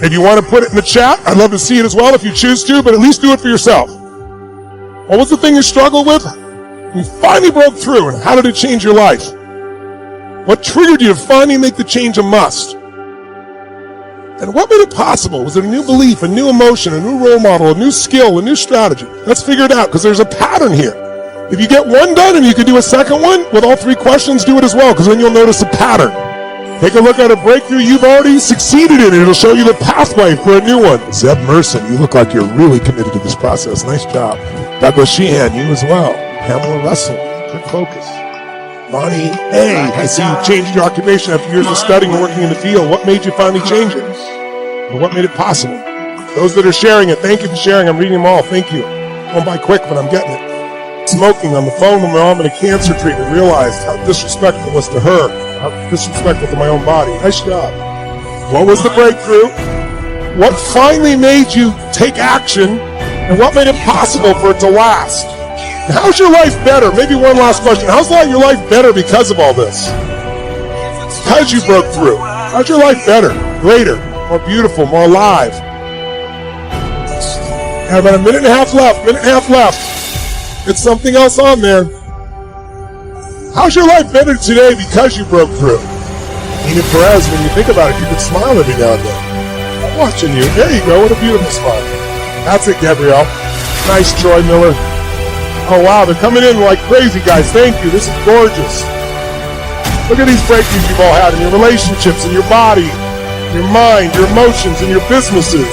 If you want to put it in the chat, I'd love to see it as well if you choose to, but at least do it for yourself. What was the thing you struggled with? You finally broke through, and how did it change your life? What triggered you to finally make the change a must? And what made it possible? Was it a new belief, a new emotion, a new role model, a new skill, a new strategy? Let's figure it out, because there's a pattern here. If you get one done and you can do a second one, with all 3 questions, do it as well, because then you'll notice a pattern. Take a look at a breakthrough you've already succeeded in. It'll show you the pathway for a new one. Zeb Merson, you look like you're really committed to this process. Nice job. Douglas Sheehan, you as well. Pamela Russell, good focus. Bonnie A, I see you changed your occupation after years of studying and working in the field. What made you finally change it? Or what made it possible? Those that are sharing it, thank you for sharing. I'm reading them all. Thank you. Going by quick, but I'm getting it. Smoking on the phone with my mom in a cancer treatment. Realized how disrespectful it was to her. How disrespectful to my own body. Nice job. What was the breakthrough? What finally made you take action? And what made it possible for it to last? How's your life better? Maybe one last question. How's your life better because of all this? Because you broke through. How's your life better, greater, more beautiful, more alive? Have about a minute and a half left. It's something else on there. How's your life better today because you broke through? Nina Perez, when you think about it, you could smile every now and then. I'm watching you. There you go. What a beautiful smile. That's it, Gabrielle. Nice, Troy Miller. Oh, wow. They're coming in like crazy, guys. Thank you. This is gorgeous. Look at these breakthroughs you've all had in your relationships, in your body, your mind, your emotions, and your businesses.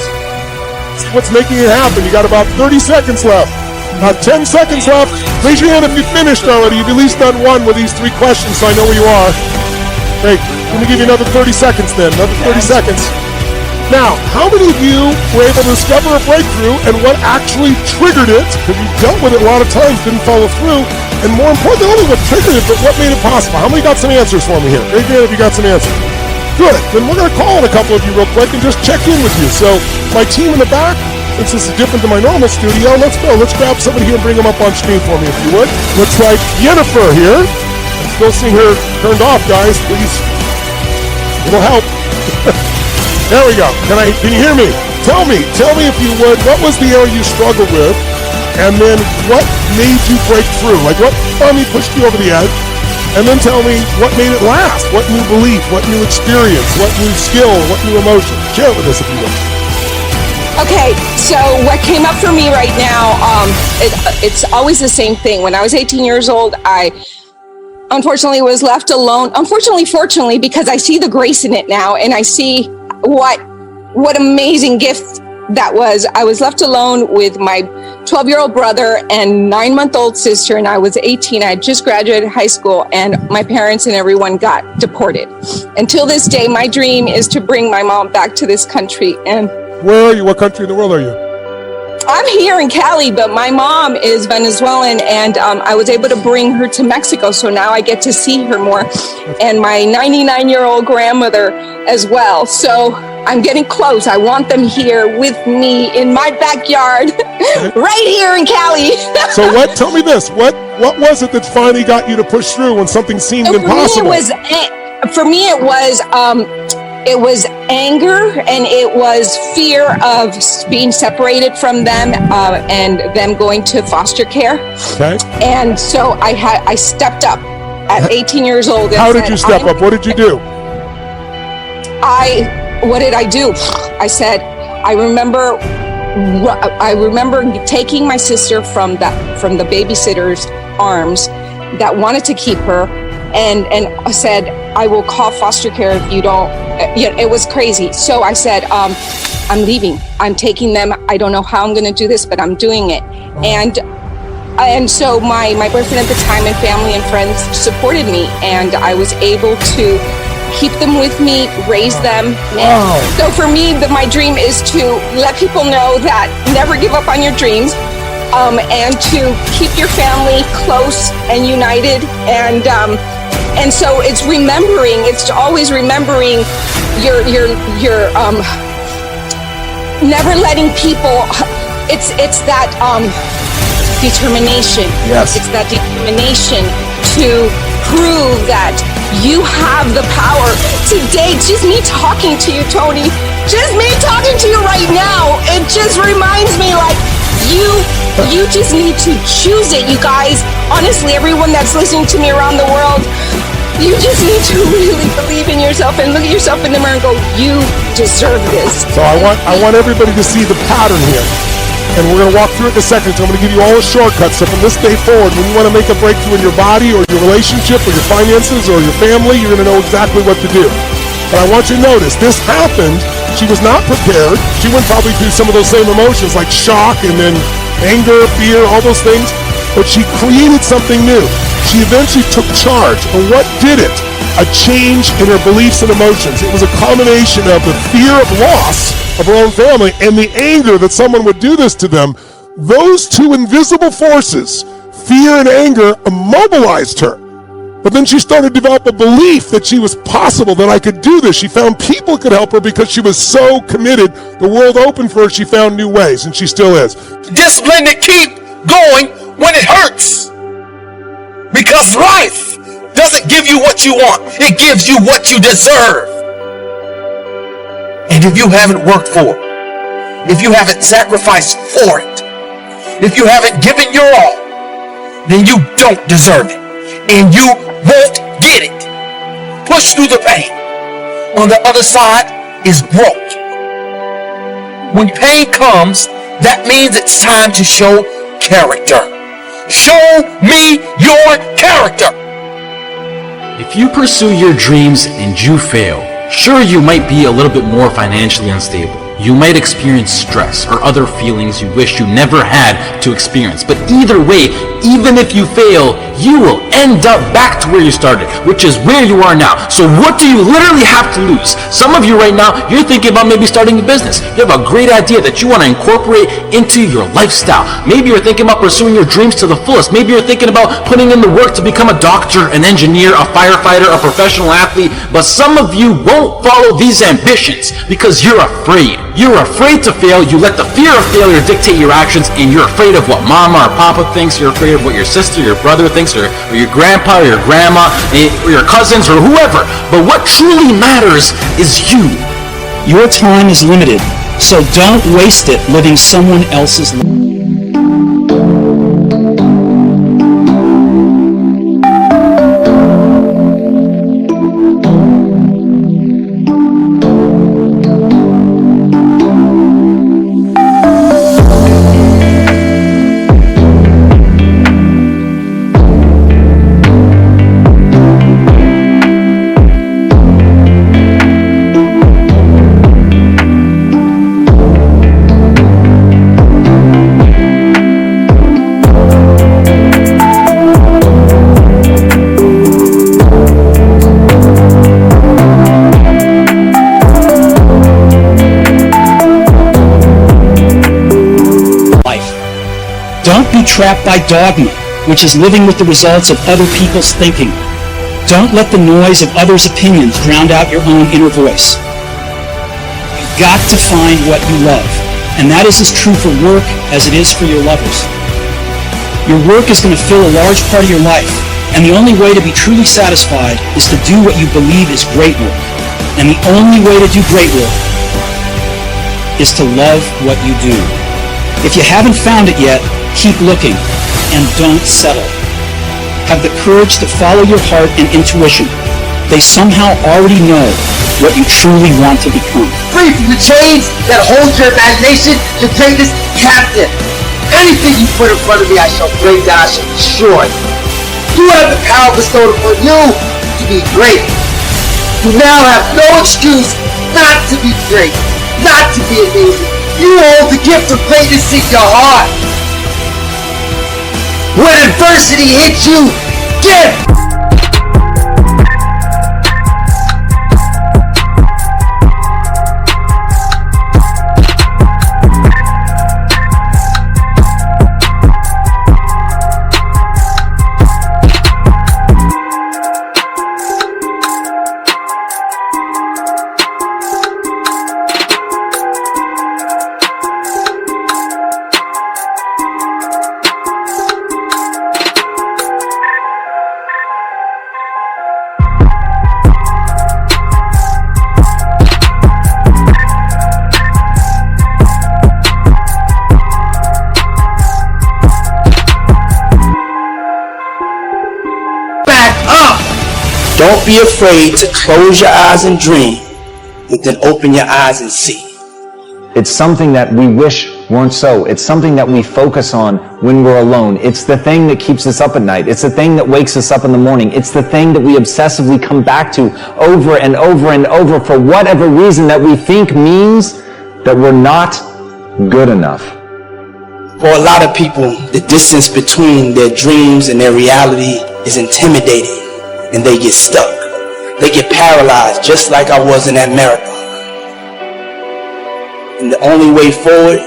See what's making it happen. You got about 30 seconds left. About 10 seconds left. Raise your hand if you finished already. You've at least done one with these 3 questions, so I know where you are. Great. Let me give you another 30 seconds then. Another 30 seconds. Now, how many of you were able to discover a breakthrough and what actually triggered it? Because you dealt with it a lot of times, didn't follow through. And more importantly, not only what triggered it, but what made it possible. How many got some answers for me here? Raise your hand if you got some answers. Good. Then we're going to call on a couple of you real quick and just check in with you. So my team in the back, since this is different than my normal studio, let's go. Let's grab somebody here and bring them up on screen for me if you would. Looks like Yennefer here. I'm still seeing her turned off, guys. Please. It'll help. There we go. Can you hear me? Tell me if you would, what was the area you struggled with? And then what made you break through? Like what finally pushed you over the edge? And then tell me what made it last? What new belief? What new experience? What new skill? What new emotion? Share it with us if you would. Okay, so what came up for me right now, it's always the same thing. When I was 18 years old, I unfortunately was left alone. Fortunately, because I see the grace in it now, and I see what amazing gift that was. I was left alone with my 12-year-old brother and 9-month-old sister, and I was 18. I had just graduated high school, and my parents and everyone got deported. Until this day, my dream is to bring my mom back to this country. And where are you? What country in the world are you? I'm here in Cali, but my mom is Venezuelan, and I was able to bring her to Mexico, so now I get to see her more, and my 99-year-old grandmother as well. So I'm getting close. I want them here with me in my backyard, right here in Cali. So tell me this, what was it that finally got you to push through when something seemed impossible? For me, it was anger, and it was fear of being separated from them and them going to foster care. Okay. And so I stepped up at 18 years old. How did you step up? What did you do? What did I do? I said, I remember taking my sister from the babysitter's arms that wanted to keep her, and I said, I will call foster care if you don't. It was crazy. So I said, I'm leaving. I'm taking them. I don't know how I'm going to do this, but I'm doing it. And so my boyfriend at the time and family and friends supported me, and I was able to keep them with me, raise them. Wow. And so for me, my dream is to let people know that never give up on your dreams, and to keep your family close and united. And so it's always remembering your never letting people, it's that determination. Yes. It's that determination to prove that you have the power. Today, just me talking to you, Tony, just me talking to you right now, it just reminds me like you just need to choose it, you guys. Honestly, everyone that's listening to me around the world, you just need to really believe in yourself and look at yourself in the mirror and go, you deserve this. So I want everybody to see the pattern here. And we're going to walk through it in a second. So I'm going to give you all the shortcuts. So from this day forward, when you want to make a breakthrough in your body or your relationship or your finances or your family, you're going to know exactly what to do. But I want you to notice, this happened. She was not prepared. She went probably through some of those same emotions like shock and then anger, fear, all those things. But she created something new. She eventually took charge. And what did it? A change in her beliefs and emotions. It was a combination of the fear of loss of her own family and the anger that someone would do this to them. Those two invisible forces, fear and anger, immobilized her. But then she started to develop a belief that she was possible, that I could do this. She found people could help her because she was so committed. The world opened for her. She found new ways, and she still is. Discipline to keep going when it hurts. Because life doesn't give you what you want. It gives you what you deserve. And if you haven't worked for it, if you haven't sacrificed for it, if you haven't given your all, then you don't deserve it. And you won't get it. Push through the pain. On the other side is growth. When pain comes, that means it's time to show character. Show me your character. If you pursue your dreams and you fail, sure, you might be a little bit more financially unstable. You might experience stress or other feelings you wish you never had to experience. But either way, even if you fail, you will end up back to where you started, which is where you are now. So what do you literally have to lose? Some of you right now, you're thinking about maybe starting a business. You have a great idea that you want to incorporate into your lifestyle. Maybe you're thinking about pursuing your dreams to the fullest. Maybe you're thinking about putting in the work to become a doctor, an engineer, a firefighter, a professional athlete. But some of you won't follow these ambitions because you're afraid. You're afraid to fail. You let the fear of failure dictate your actions, and you're afraid of what mama or papa thinks. You're afraid of what your sister, your brother thinks, or your grandpa, or your grandma, or your cousins, or whoever. But what truly matters is you. Your time is limited, so don't waste it living someone else's life. Don't be trapped by dogma, which is living with the results of other people's thinking. Don't let the noise of others' opinions drown out your own inner voice. You've got to find what you love, and that is as true for work as it is for your lovers. Your work is going to fill a large part of your life, and the only way to be truly satisfied is to do what you believe is great work. And the only way to do great work is to love what you do. If you haven't found it yet, keep looking and don't settle. Have the courage to follow your heart and intuition. They somehow already know what you truly want to become. Free from the chains that hold your imagination to greatness captive. Anything you put in front of me, I shall bring down, I shall destroy. You have the power bestowed upon you to be great. You now have no excuse not to be great, not to be amazing. You hold the gift of greatness in your heart. When adversity hits you, give! Don't be afraid to close your eyes and dream, and then open your eyes and see. It's something that we wish weren't so. It's something that we focus on when we're alone. It's the thing that keeps us up at night. It's the thing that wakes us up in the morning. It's the thing that we obsessively come back to over and over and over for whatever reason that we think means that we're not good enough. For a lot of people, the distance between their dreams and their reality is intimidating, and they get stuck. They get paralyzed, just like I was in that marathon. And the only way forward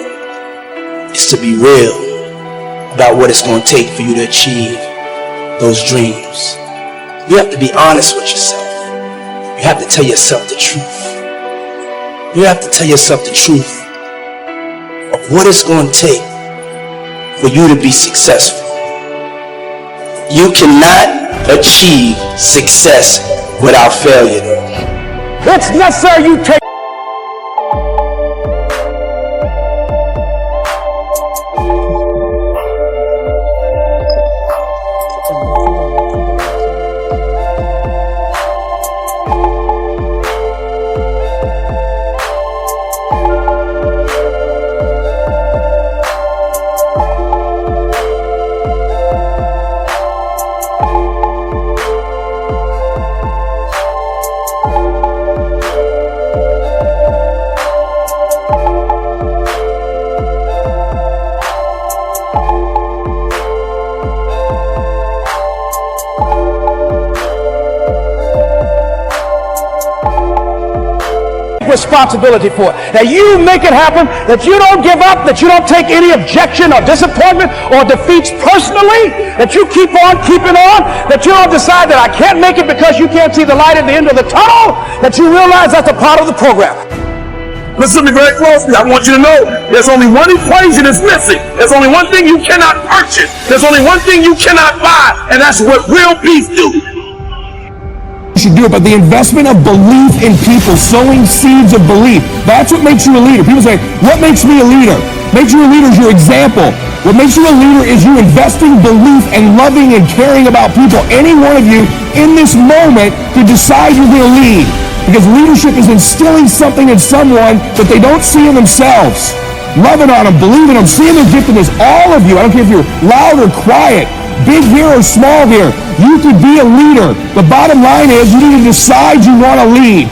is to be real about what it's going to take for you to achieve those dreams. You have to be honest with yourself. You have to tell yourself the truth. You have to tell yourself the truth of what it's going to take for you to be successful. You cannot achieve success without failure, though. It's necessary you take responsibility for it. That you make it happen, that you don't give up, that you don't take any objection or disappointment or defeats personally, that you keep on keeping on, that you don't decide that I can't make it because you can't see the light at the end of the tunnel, that you realize that's a part of the program. Listen to me very closely. I want you to know there's only one equation that's missing. There's only one thing you cannot purchase. There's only one thing you cannot buy, and that's what real peace do. Should do it, but the investment of belief in people, sowing seeds of belief, that's what makes you a leader. People say, what makes me a leader? Makes you a leader is your example. What makes you a leader is you investing belief and loving and caring about people. Any one of you in this moment could decide you're going to lead, because leadership is instilling something in someone that they don't see in themselves. Loving on them, believing them, seeing their giftedness. All of you, I don't care if you're loud or quiet, big here or small here, you could be a leader. The bottom line is you need to decide you want to lead.